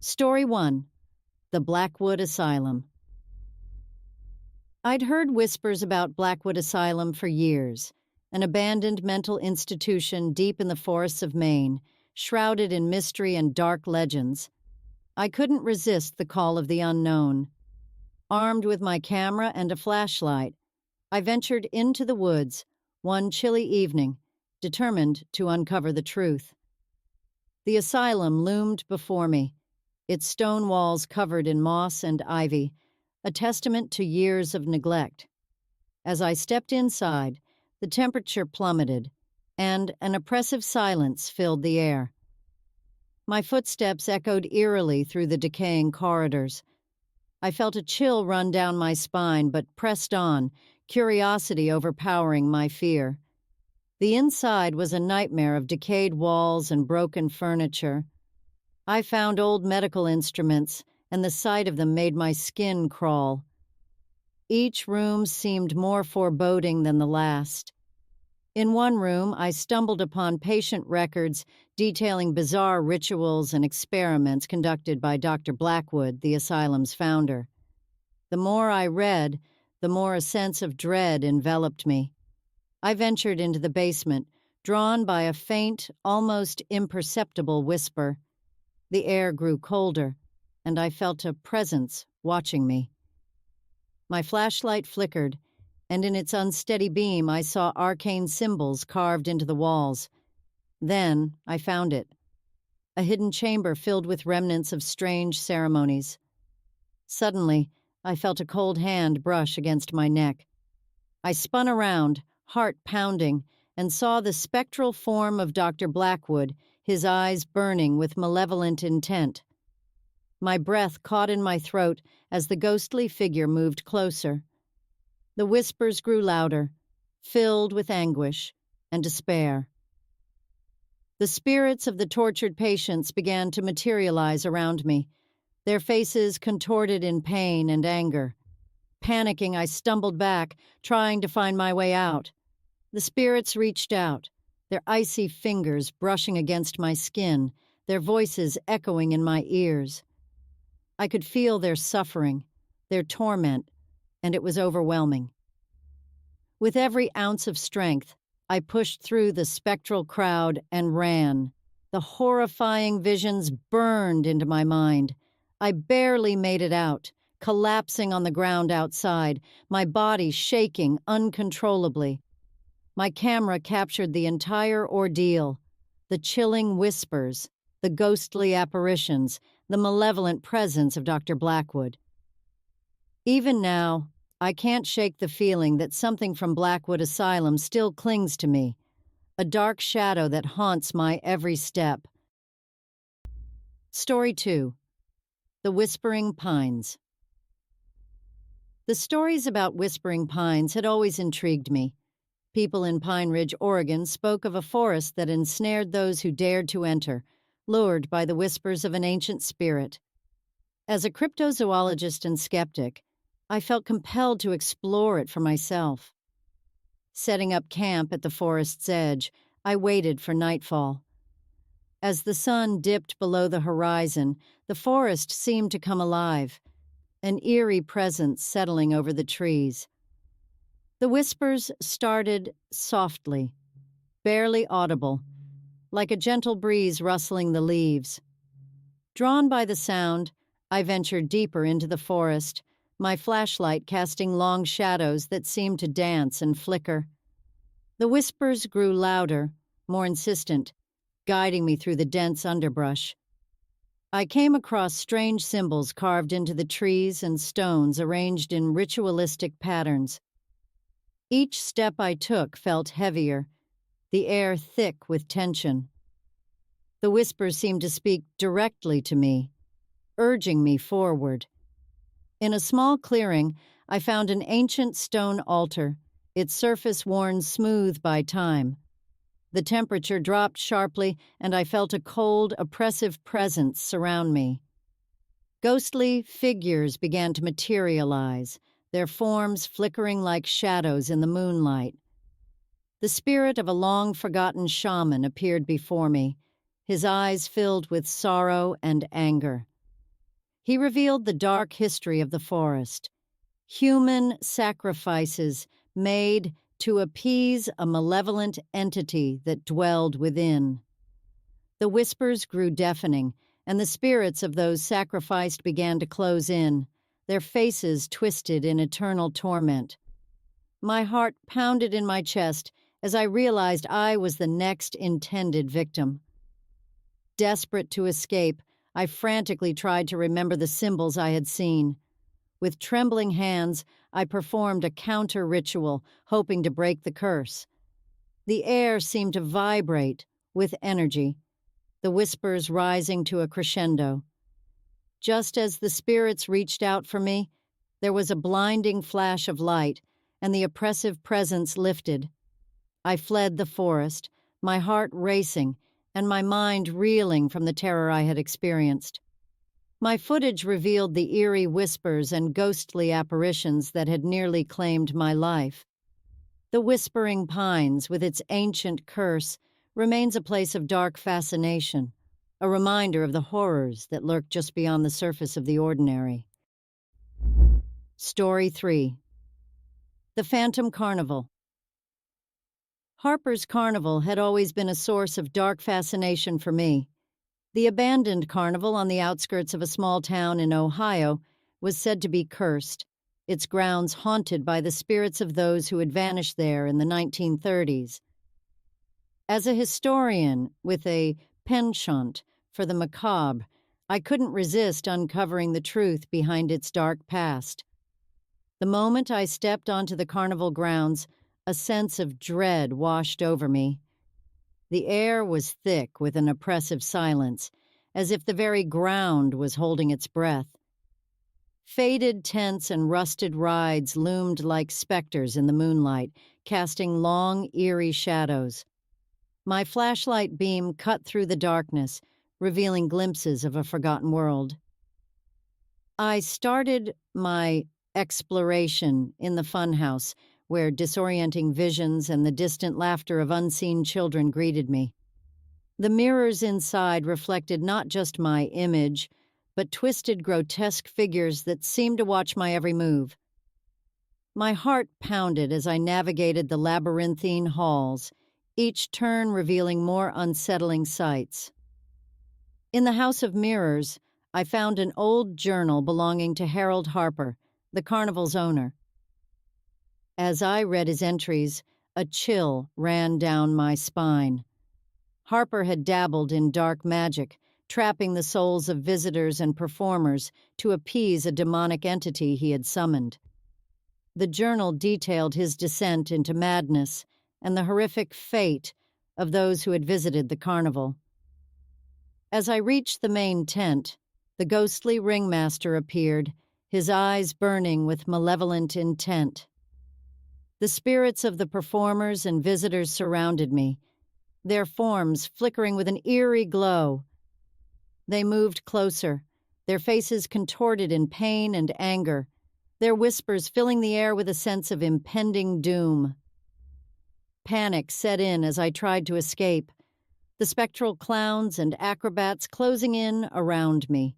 Story 1. The Blackwood Asylum. I'd heard whispers about Blackwood Asylum for years, an abandoned mental institution deep in the forests of Maine, shrouded in mystery and dark legends. I couldn't resist the call of the unknown. Armed with my camera and a flashlight, I ventured into the woods one chilly evening, determined to uncover the truth. The asylum loomed before me, its stone walls covered in moss and ivy, a testament to years of neglect. As I stepped inside, the temperature plummeted, and an oppressive silence filled the air. My footsteps echoed eerily through the decaying corridors. I felt a chill run down my spine, but pressed on, curiosity overpowering my fear. The inside was a nightmare of decayed walls and broken furniture. I found old medical instruments, and the sight of them made my skin crawl. Each room seemed more foreboding than the last. In one room, I stumbled upon patient records detailing bizarre rituals and experiments conducted by Dr. Blackwood, the asylum's founder. The more I read, the more a sense of dread enveloped me. I ventured into the basement, drawn by a faint, almost imperceptible whisper. The air grew colder, and I felt a presence watching me. My flashlight flickered, and in its unsteady beam I saw arcane symbols carved into the walls. Then I found it. A hidden chamber filled with remnants of strange ceremonies. Suddenly, I felt a cold hand brush against my neck. I spun around, heart pounding, and saw the spectral form of Dr. Blackwood, his eyes burning with malevolent intent. My breath caught in my throat as the ghostly figure moved closer. The whispers grew louder, filled with anguish and despair. The spirits of the tortured patients began to materialize around me, their faces contorted in pain and anger. Panicking, I stumbled back, trying to find my way out. The spirits reached out, their icy fingers brushing against my skin, their voices echoing in my ears. I could feel their suffering, their torment, and it was overwhelming. With every ounce of strength, I pushed through the spectral crowd and ran. The horrifying visions burned into my mind. I barely made it out, collapsing on the ground outside, my body shaking uncontrollably. My camera captured the entire ordeal, the chilling whispers, the ghostly apparitions, the malevolent presence of Dr. Blackwood. Even now, I can't shake the feeling that something from Blackwood Asylum still clings to me, a dark shadow that haunts my every step. Story 2. The Whispering Pines. The stories about Whispering Pines had always intrigued me. People in Pine Ridge, Oregon, spoke of a forest that ensnared those who dared to enter, lured by the whispers of an ancient spirit. As a cryptozoologist and skeptic, I felt compelled to explore it for myself. Setting up camp at the forest's edge, I waited for nightfall. As the sun dipped below the horizon, the forest seemed to come alive, an eerie presence settling over the trees. The whispers started softly, barely audible, like a gentle breeze rustling the leaves. Drawn by the sound, I ventured deeper into the forest, my flashlight casting long shadows that seemed to dance and flicker. The whispers grew louder, more insistent, guiding me through the dense underbrush. I came across strange symbols carved into the trees and stones arranged in ritualistic patterns. Each step I took felt heavier, the air thick with tension. The whispers seemed to speak directly to me, urging me forward. In a small clearing, I found an ancient stone altar, its surface worn smooth by time. The temperature dropped sharply, and I felt a cold, oppressive presence surround me. Ghostly figures began to materialize, their forms flickering like shadows in the moonlight. The spirit of a long-forgotten shaman appeared before me, his eyes filled with sorrow and anger. He revealed the dark history of the forest, human sacrifices made to appease a malevolent entity that dwelled within. The whispers grew deafening, and the spirits of those sacrificed began to close in, their faces twisted in eternal torment. My heart pounded in my chest as I realized I was the next intended victim. Desperate to escape, I frantically tried to remember the symbols I had seen. With trembling hands, I performed a counter-ritual, hoping to break the curse. The air seemed to vibrate with energy, the whispers rising to a crescendo. Just as the spirits reached out for me, there was a blinding flash of light, and the oppressive presence lifted. I fled the forest, my heart racing, and my mind reeling from the terror I had experienced. My footage revealed the eerie whispers and ghostly apparitions that had nearly claimed my life. The Whispering Pines, with its ancient curse, remains a place of dark fascination, a reminder of the horrors that lurk just beyond the surface of the ordinary. Story 3. The Phantom Carnival. Harper's Carnival had always been a source of dark fascination for me. The abandoned carnival on the outskirts of a small town in Ohio was said to be cursed, its grounds haunted by the spirits of those who had vanished there in the 1930s. As a historian with a penchant for the macabre, I couldn't resist uncovering the truth behind its dark past. The moment I stepped onto the carnival grounds, a sense of dread washed over me. The air was thick with an oppressive silence, as if the very ground was holding its breath. Faded tents and rusted rides loomed like specters in the moonlight, casting long, eerie shadows. My flashlight beam cut through the darkness, revealing glimpses of a forgotten world. I started my exploration in the funhouse, where disorienting visions and the distant laughter of unseen children greeted me. The mirrors inside reflected not just my image, but twisted, grotesque figures that seemed to watch my every move. My heart pounded as I navigated the labyrinthine halls, each turn revealing more unsettling sights. In the House of Mirrors, I found an old journal belonging to Harold Harper, the carnival's owner. As I read his entries, a chill ran down my spine. Harper had dabbled in dark magic, trapping the souls of visitors and performers to appease a demonic entity he had summoned. The journal detailed his descent into madness and the horrific fate of those who had visited the carnival. As I reached the main tent, the ghostly ringmaster appeared, his eyes burning with malevolent intent. The spirits of the performers and visitors surrounded me, their forms flickering with an eerie glow. They moved closer, their faces contorted in pain and anger, their whispers filling the air with a sense of impending doom. Panic set in as I tried to escape, the spectral clowns and acrobats closing in around me.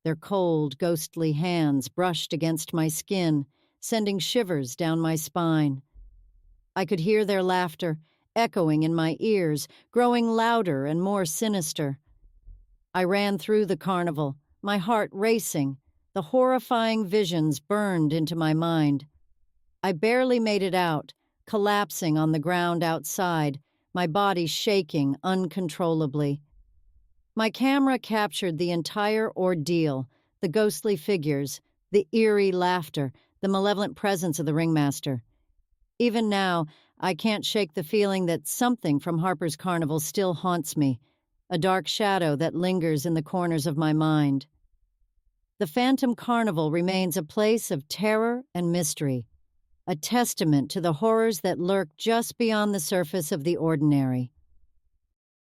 Their cold, ghostly hands brushed against my skin, sending shivers down my spine. I could hear their laughter, echoing in my ears, growing louder and more sinister. I ran through the carnival, my heart racing. The horrifying visions burned into my mind. I barely made it out, collapsing on the ground outside, my body shaking uncontrollably. My camera captured the entire ordeal, the ghostly figures, the eerie laughter, the malevolent presence of the ringmaster. Even now, I can't shake the feeling that something from Harper's Carnival still haunts me, a dark shadow that lingers in the corners of my mind. The Phantom Carnival remains a place of terror and mystery, a testament to the horrors that lurk just beyond the surface of the ordinary.